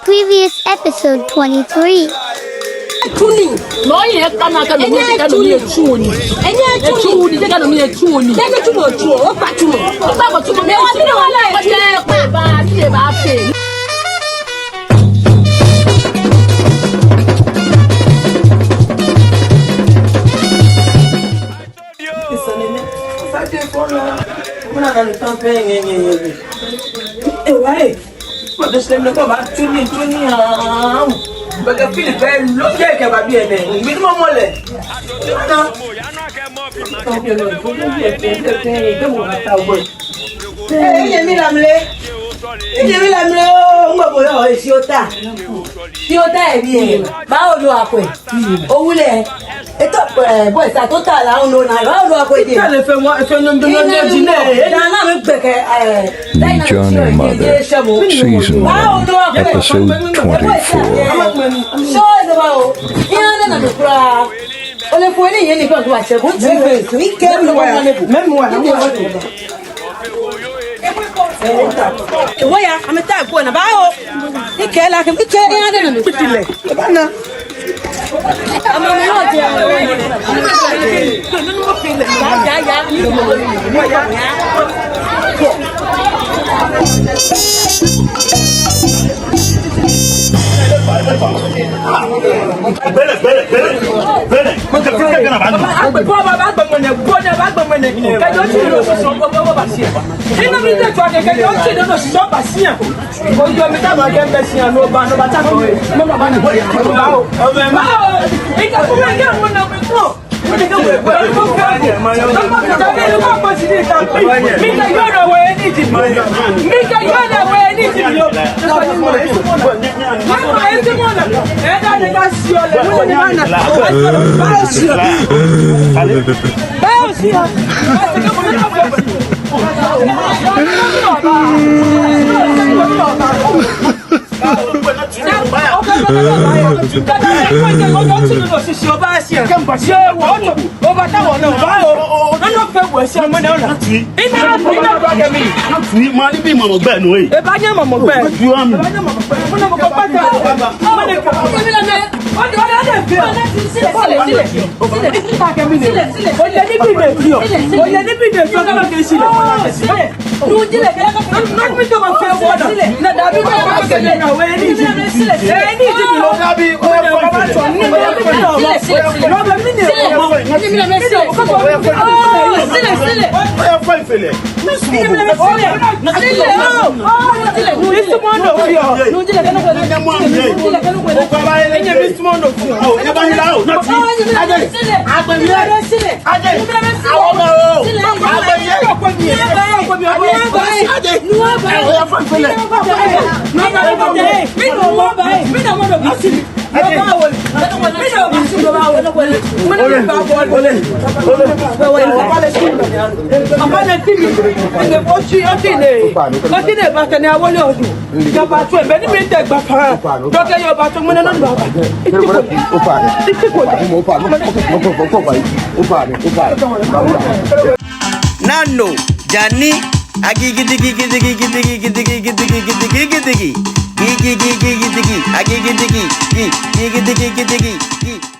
Previous episode 23. No, you have come out of the tune. And you're too, you got me a tune. Then you go to a patron. About to me, boy, ça total là on a là quoi dire. Le Journey Mother, Season 1, Episode 24. Nano, Johnny, agigi digi digi digi digi digi digi digi digi digi digi digi digi digi digi digi digi digi digi